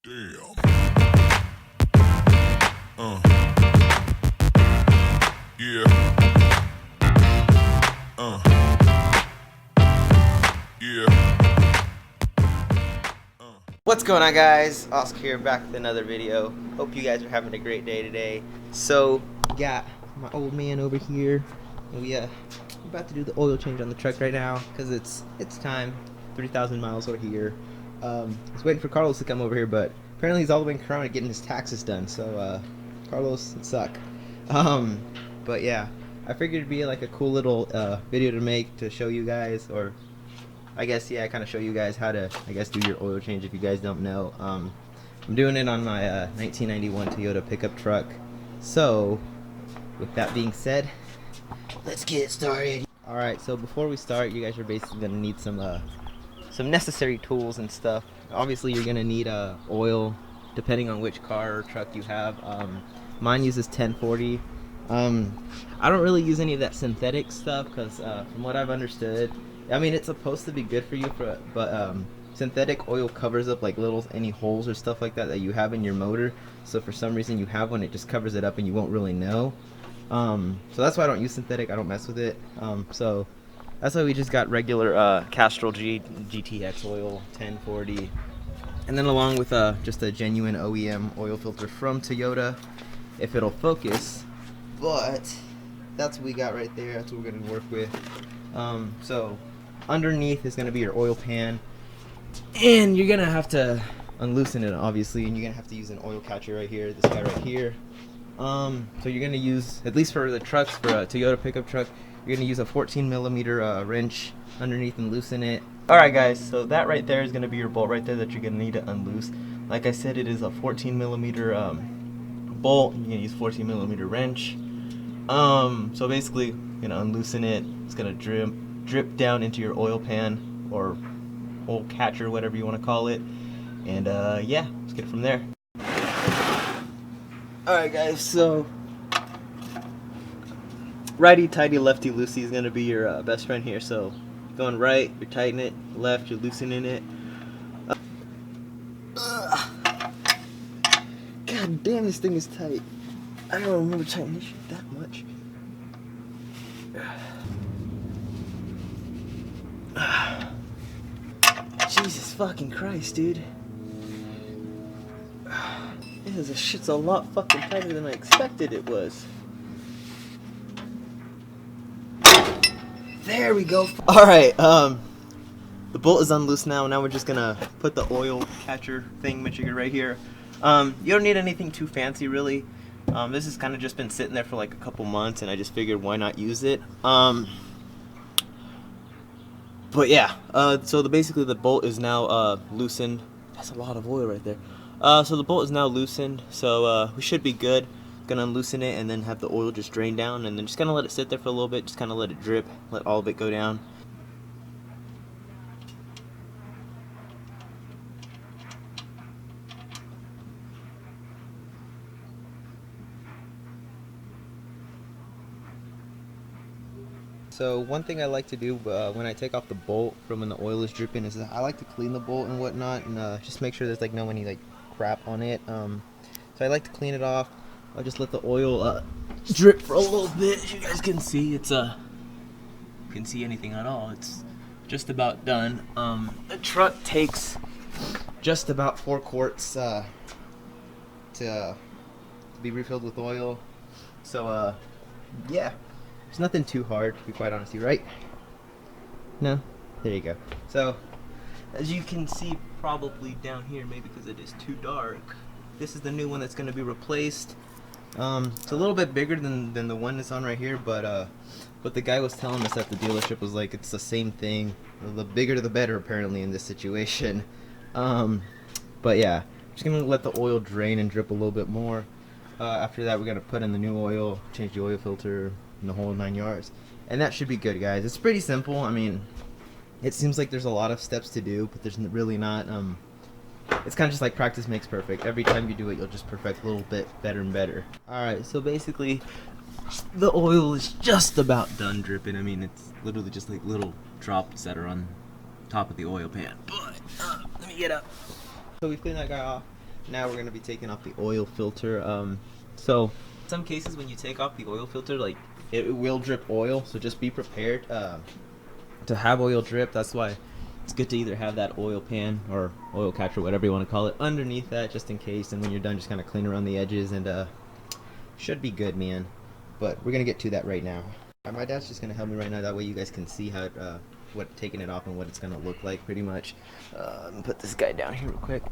Damn. Yeah. Yeah. What's going on, guys? Oscar here, back with another video. Hope you guys are having a great day today. So, got my old man over here, and we're about to do the oil change on the truck right now because it's time. 3,000 miles over here. I was waiting for Carlos to come over here, but apparently he's all the way in Corona getting his taxes done. So, Carlos, it suck. But yeah, I figured it'd be like a cool little video to make to show you guys, or I guess, yeah, kind of show you guys how to, I guess, do your oil change if you guys don't know. I'm doing it on my 1991 Toyota pickup truck. So, with that being said, let's get started. Alright, so before we start, you guys are basically going to need some necessary tools and stuff. Obviously, you're going to need oil, depending on which car or truck you have. Mine uses 1040. I don't really use any of that synthetic stuff because, from what I've understood, I mean, it's supposed to be good for you, but synthetic oil covers up like any holes or stuff like that you have in your motor. So for some reason you have one, it just covers it up and you won't really know. So that's why I don't use synthetic. I don't mess with it. So that's why we just got regular Castrol GTX oil 1040, and then along with just a genuine OEM oil filter from Toyota, if it'll focus. But that's what we got right there. That's what we're gonna work with. So underneath is going to be your oil pan, and you're going to have to unloosen it, obviously, and you're going to have to use an oil catcher right here, this guy right here. So you're going to use, at least for the trucks, for a Toyota pickup truck, you're going to use a 14mm wrench underneath and loosen it. Alright guys, so that right there is going to be your bolt right there that you're going to need to unloose. Like I said, it is a 14mm bolt. You're going to use 14mm wrench. So basically, you're going to unloosen it. It's going to drip down into your oil pan or oil catcher, whatever you want to call it, and yeah, let's get it from there. Alright guys, so righty tighty lefty loosey is going to be your best friend here. So going right, you're tightening it, left, you're loosening it. God damn, this thing is tight. I don't remember tightening this shit that much. Jesus fucking Christ, dude. This shit's a lot fucking tighter than I expected it was. There we go. Alright, the bolt is unloosed now. Now we're just gonna put the oil catcher thing right here. You don't need anything too fancy, really. This has kind of just been sitting there for like a couple months, and I just figured why not use it. But yeah, so basically the bolt is now loosened. That's a lot of oil right there. So the bolt is now loosened, so we should be good. Gonna unloosen it and then have the oil just drain down, and then just gonna let it sit there for a little bit, just kind of let it drip, let all of it go down. So one thing I like to do when I take off the bolt from when the oil is dripping is I like to clean the bolt and whatnot, and just make sure there's like no any like crap on it. So I like to clean it off. I'll just let the oil drip for a little bit. As you guys can see, it's you can see anything at all. It's just about done. The truck takes just about 4 quarts to be refilled with oil. So yeah. It's nothing too hard, to be quite honest with you, right? No? There you go. So, as you can see probably down here, maybe because it is too dark, this is the new one that's going to be replaced. It's a little bit bigger than the one that's on right here, but the guy was telling us at the dealership was like, it's the same thing. The bigger the better, apparently, in this situation. But yeah, just going to let the oil drain and drip a little bit more. After that, we're going to put in the new oil, change the oil filter, and the whole 9 yards, and that should be good, guys. It's pretty simple. I mean, it seems like there's a lot of steps to do, but there's really not. It's kind of just like practice makes perfect. Every time you do it, you'll just perfect a little bit better and better. Alright, so basically the oil is just about done dripping. I mean, it's literally just like little drops that are on top of the oil pan. But let me get up. So we clean that guy off. Now we're gonna be taking off the oil filter. So some cases when you take off the oil filter, like it will drip oil. So just be prepared to have oil drip. That's why it's good to either have that oil pan or oil catcher, whatever you want to call it, underneath that just in case. And when you're done, just kind of clean around the edges and should be good, man. But we're gonna get to that right now. My dad's just gonna help me right now. That way you guys can see how what taking it off and what it's gonna look like, pretty much. Let me put this guy down here real quick.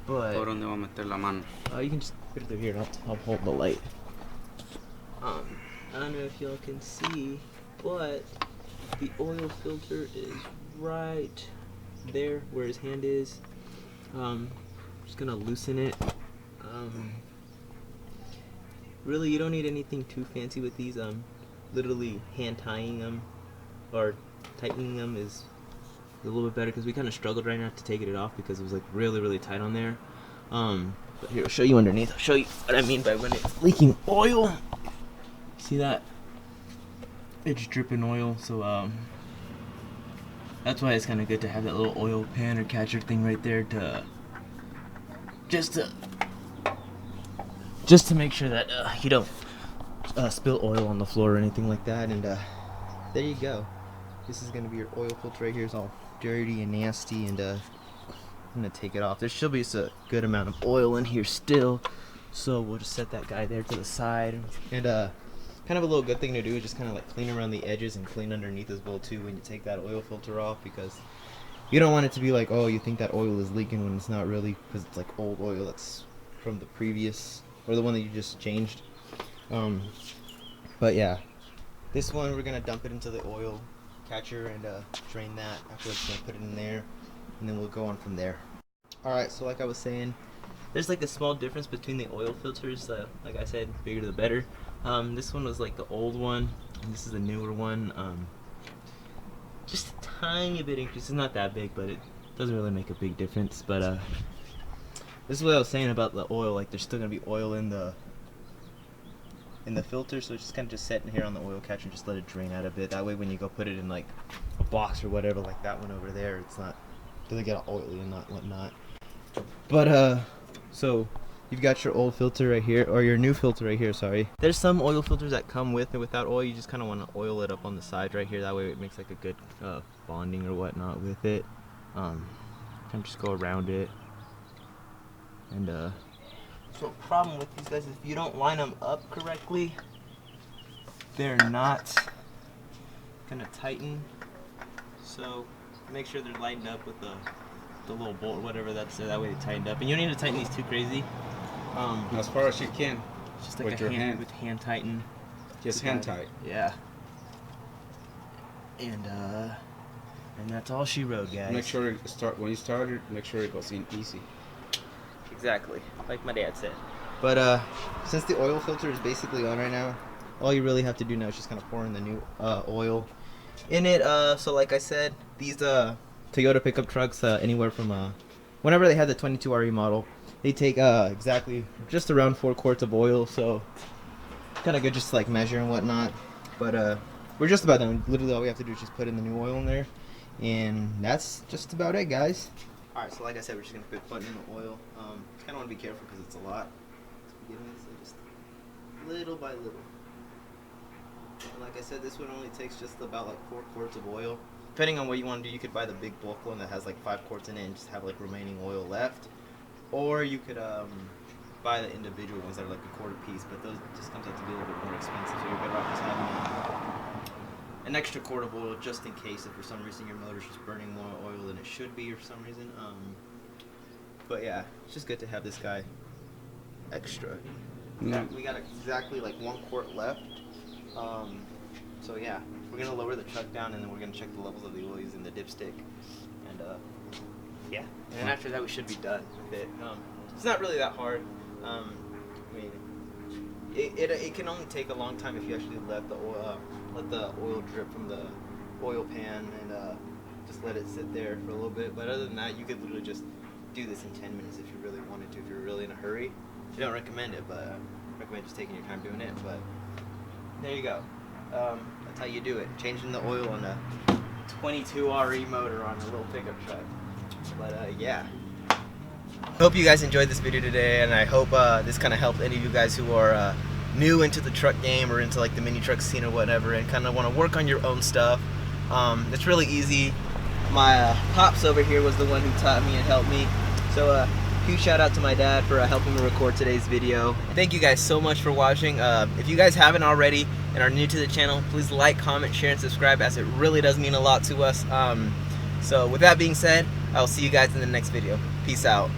But ¿Por dónde va a meter la mano? you can just put it through here, and I'll hold the light. I don't know if y'all can see, but the oil filter is right there where his hand is. Just gonna loosen it. Really, you don't need anything too fancy with these. Literally hand tying them or tightening them is a little bit better, because we kind of struggled right now to take it off because it was like really tight on there. But here, I'll show you underneath. I'll show you what I mean by when it's leaking oil. See that? It's dripping oil, so that's why it's kind of good to have that little oil pan or catcher thing right there to just to make sure that you don't spill oil on the floor or anything like that. And there you go. This is gonna be your oil filter right here. It's all dirty and nasty, and I'm gonna take it off. There should be a good amount of oil in here still, so we'll just set that guy there to the side. And kind of a little good thing to do is just kind of like clean around the edges and clean underneath as well too when you take that oil filter off, because you don't want it to be like, oh, you think that oil is leaking when it's not really, because it's like old oil that's from the previous or the one that you just changed. But yeah, this one we're gonna dump it into the oil catcher and drain that. Afterwards, gonna put it in there, and then we'll go on from there. All right, so like I was saying, there's like a small difference between the oil filters. Like I said, bigger the better. This one was like the old one, and this is the newer one. Just a tiny bit increase. It's not that big, but it doesn't really make a big difference. But this is what I was saying about the oil. Like, there's still gonna be oil in the filter, so it's just kind of just set in here on the oil catcher and just let it drain out a bit. That way when you go put it in like a box or whatever, like that one over there, it's not doesn't get all oily and whatnot. But so you've got your old filter right here, or your new filter right here, sorry. There's some oil filters that come with and without oil. You just kind of want to oil it up on the side right here. That way it makes like a good bonding or whatnot with it. Kind of just go around it. And so problem with these guys is if you don't line them up correctly, they're not gonna tighten. So make sure they're lined up with the little bolt or whatever that's there. That way they tightened up. And you don't need to tighten these too crazy. As far as you can. Just like with your hand. with hand tighten. Just hand tight. Yeah. And that's all she wrote, guys. Make sure it when you start it, make sure it goes in easy. Exactly, like my dad said. But since the oil filter is basically on right now, all you really have to do now is just kind of pour in the new oil in it. So like I said, these Toyota pickup trucks, anywhere from whenever they had the 22 RE model, they take exactly just around 4 quarts of oil. So kind of good just to like measure and whatnot. But we're just about done. Literally all we have to do is just put in the new oil in there, and that's just about it, guys. Alright, so like I said, we're just going to quit putting in the oil. Kind of want to be careful because it's a lot to begin with, so just little by little. And like I said, this one only takes just about like 4 quarts of oil. Depending on what you want to do, you could buy the big bulk one that has like 5 quarts in it and just have like remaining oil left. Or you could buy the individual ones that are like a quarter piece, but those just comes out to be a little bit more expensive, so you're better off just having an extra quart of oil just in case if for some reason your motor's just burning more oil than it should be or for some reason. But yeah, it's just good to have this guy extra. We got exactly like 1 quart left. So yeah, we're gonna lower the truck down and then we're gonna check the levels of the oil using the dipstick. And yeah, and then after that we should be done with it. It's not really that hard. I mean, it can only take a long time if you actually let the oil drip from the oil pan and just let it sit there for a little bit. But other than that, you could literally just do this in 10 minutes if you really wanted to, if you're really in a hurry. I don't recommend it, but I recommend just taking your time doing it. But there you go. That's how you do it. Changing the oil on a 22 RE motor on a little pickup truck. But yeah. Hope you guys enjoyed this video today, and I hope this kind of helped any of you guys who are new into the truck game or into like the mini truck scene or whatever, and kind of want to work on your own stuff. It's really easy. My pops over here was the one who taught me and helped me. So huge shout out to my dad for helping me record today's video. Thank you guys so much for watching. If you guys haven't already and are new to the channel, please like, comment, share, and subscribe, as it really does mean a lot to us. So with that being said, I'll see you guys in the next video. Peace out.